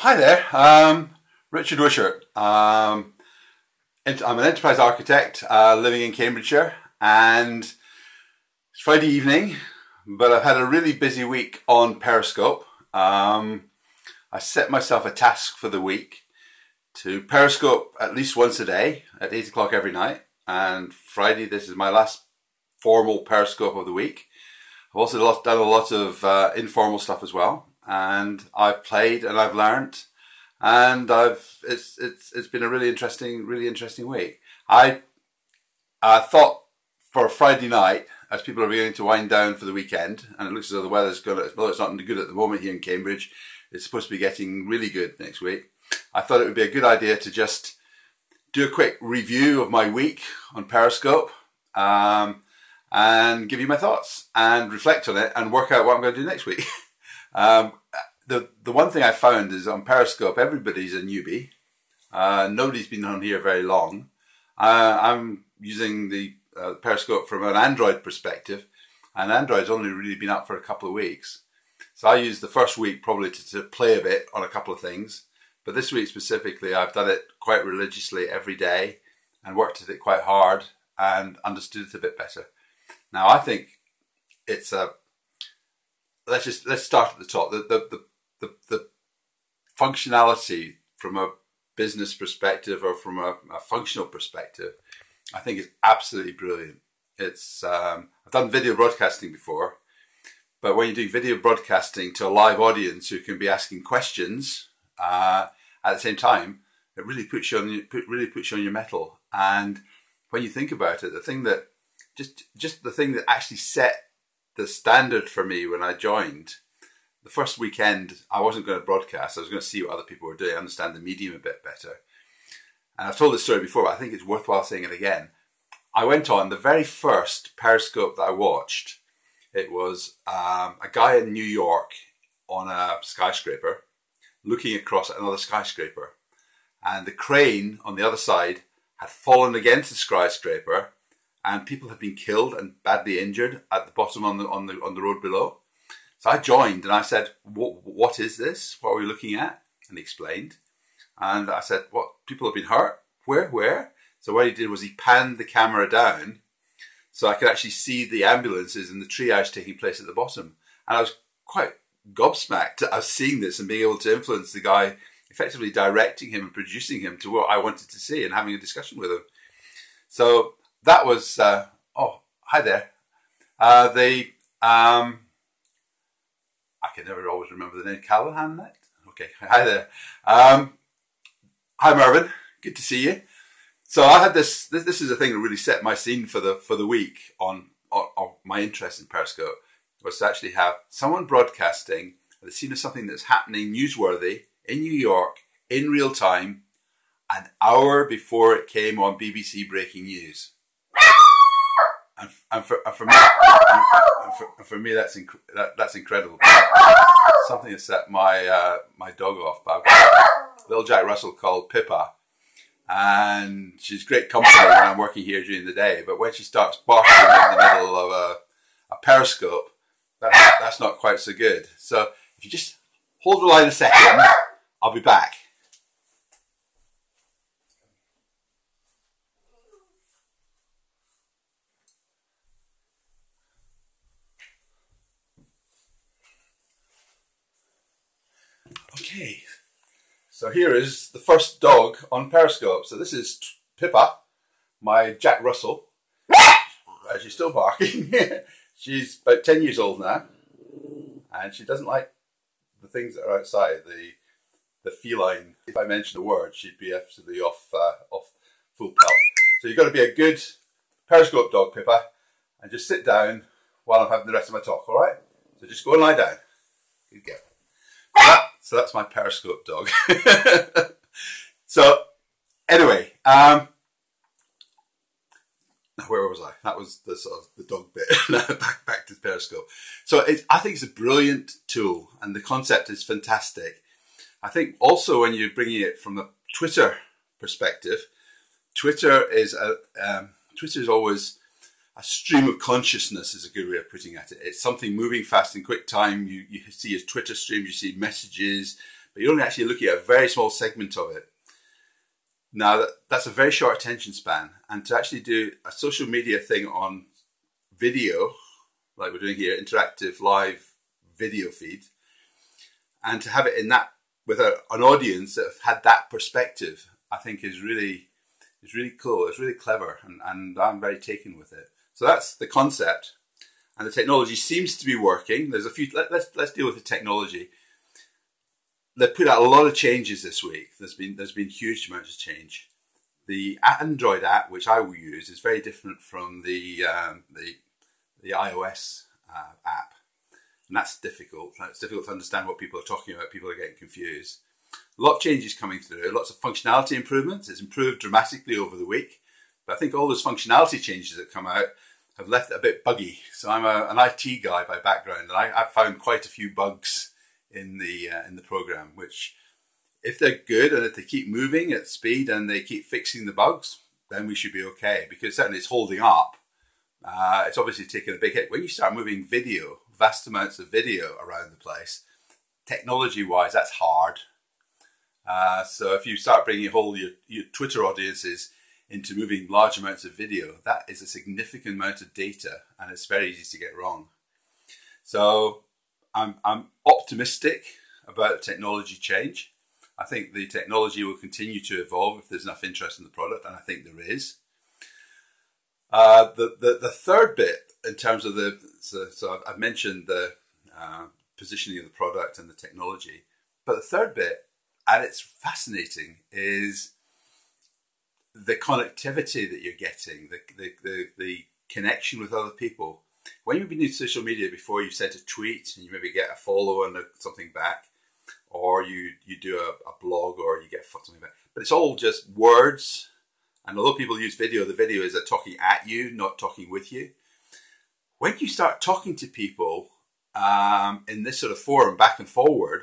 Hi there, Richard Wishart. I'm an enterprise architect living in Cambridgeshire, and it's Friday evening, but I've had a really busy week on Periscope. I set myself a task for the week to Periscope at least once a day at 8 o'clock every night, and Friday, this is my last formal Periscope of the week. I've also done a lot of informal stuff as well, and I've played and I've learned, and it's been a really interesting week. I thought for a Friday night, as people are beginning to wind down for the weekend, and it looks as though the weather's going to, although it's not good at the moment here in Cambridge, it's supposed to be getting really good next week. I thought it would be a good idea to just do a quick review of my week on Periscope, and give you my thoughts and reflect on it and work out what I'm going to do next week. The one thing I found is on Periscope, everybody's a newbie. Nobody's been on here very long. I'm using the Periscope from an Android perspective, and Android's only really been up for a couple of weeks. So I used the first week probably to play a bit on a couple of things. But this week specifically, I've done it quite religiously every day and worked at it quite hard and understood it a bit better. Now, I think it's a... Let's start at the top. The functionality from a business perspective or from a functional perspective, I think is absolutely brilliant. It's I've done video broadcasting before, but when you're doing video broadcasting to a live audience who can be asking questions at the same time, it really puts you on your mettle. And when you think about it, the thing that the thing that actually set the standard for me when I joined, the first weekend I wasn't going to broadcast. I was going to see what other people were doing, understand the medium a bit better. And I've told this story before, but I think it's worthwhile saying it again. I went on the very first Periscope that I watched. It was a guy in New York on a skyscraper looking across at another skyscraper, and the crane on the other side had fallen against the skyscraper, and people had been killed and badly injured at the bottom on the road below. So I joined and I said, "What is this? What are we looking at?" And he explained. And I said, "What? People have been hurt? Where?" So what he did was he panned the camera down so I could actually see the ambulances and the triage taking place at the bottom. And I was quite gobsmacked. I was seeing this and being able to influence the guy, effectively directing him and producing him to what I wanted to see and having a discussion with him. So that was, oh, hi there. I can never always remember the name. Callahan, that? Okay, hi there. Hi Marvin, good to see you. So I had this is a thing that really set my scene for the week on my interest in Periscope, was to actually have someone broadcasting the scene of something that's happening newsworthy in New York in real time, an hour before it came on BBC Breaking News. And for me, that's incredible. Something that set my dog off. But I've got a little Jack Russell called Pippa, and she's great company when I'm working here during the day. But when she starts barking in the middle of a Periscope, that's not quite so good. So if you just hold the line a second, I'll be back. Okay, so here is the first dog on Periscope. So this is Pippa, my Jack Russell. She's still barking. She's about 10 years old now, and she doesn't like the things that are outside, the feline. If I mention the word, she'd be absolutely off full pelt. So you've got to be a good Periscope dog, Pippa, and just sit down while I'm having the rest of my talk, all right? So just go and lie down. Good girl. So that's my Periscope dog. So anyway, where was I? That was the sort of the dog bit. back to Periscope. So I think it's a brilliant tool, and the concept is fantastic. I think also when you're bringing it from the Twitter perspective, Twitter is always a stream of consciousness, is a good way of putting it. It's something moving fast in quick time. You see his Twitter streams, you see messages, but you're only actually looking at a very small segment of it. Now, that's a very short attention span. And to actually do a social media thing on video, like we're doing here, interactive live video feed, and to have it in that with an audience that have had that perspective, I think is really cool. It's really clever, and I'm very taken with it. So that's the concept, and the technology seems to be working. There's a few. Let's deal with the technology. They've put out a lot of changes this week. There's been huge amounts of change. The Android app, which I will use, is very different from the iOS app. And that's difficult. It's difficult to understand what people are talking about. People are getting confused. A lot of changes coming through, lots of functionality improvements. It's improved dramatically over the week. But I think all those functionality changes that come out have left it a bit buggy. So I'm an IT guy by background, and I've found quite a few bugs in the program, which, if they're good and if they keep moving at speed and they keep fixing the bugs, then we should be okay, because certainly it's holding up. It's obviously taken a big hit. When you start moving video, vast amounts of video around the place, technology-wise, that's hard. So if you start bringing your Twitter audiences into moving large amounts of video, that is a significant amount of data, and it's very easy to get wrong. So I'm optimistic about the technology change. I think the technology will continue to evolve if there's enough interest in the product, and I think there is. The third bit, in terms of so I've mentioned the positioning of the product and the technology, but the third bit, and it's fascinating, is the connectivity that you're getting, the connection with other people. When you've been using social media before, you sent a tweet and you maybe get a follow and something back, or you do a blog or you get something back, but it's all just words. And although people use video, the video is talking at you, not talking with you. When you start talking to people in this sort of forum, back and forward,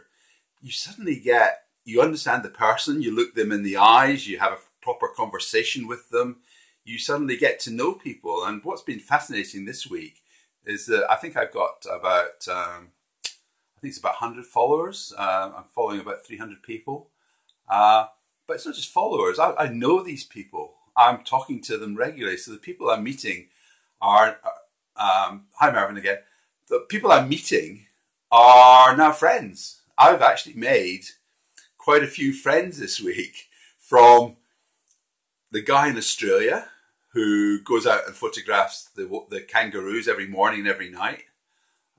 you understand the person, you look them in the eyes, you have a proper conversation with them, you suddenly get to know people. And what's been fascinating this week is that I think I've got about, it's about 100 followers. I'm following about 300 people. But it's not just followers. I know these people. I'm talking to them regularly. So the people I'm meeting are, hi Marvin again. The people I'm meeting are now friends. I've actually made quite a few friends this week, from the guy in Australia who goes out and photographs the kangaroos every morning and every night.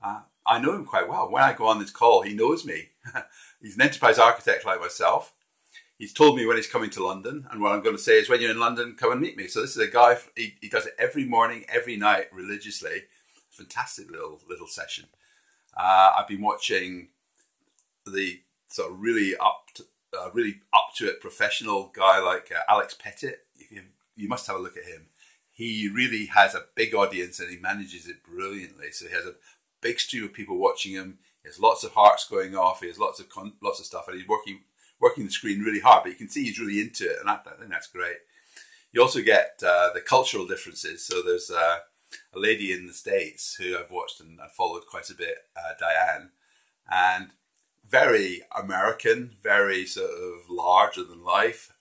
I know him quite well. When I go on this call, he knows me. He's an enterprise architect like myself. He's told me when he's coming to London, and what I'm going to say is, when you're in London, come and meet me. So this is a guy, he does it every morning, every night, religiously. Fantastic little session. I've been watching the sort of really up to it professional guy like Alex Pettit. You must have a look at him. He really has a big audience and he manages it brilliantly. So he has a big stream of people watching him. He has lots of hearts going off. He has lots of stuff, and he's working the screen really hard, but you can see he's really into it, and I think that's great. You also get the cultural differences. So there's a lady in the States who I've watched and followed quite a bit, Diane, and very American, very sort of larger than life,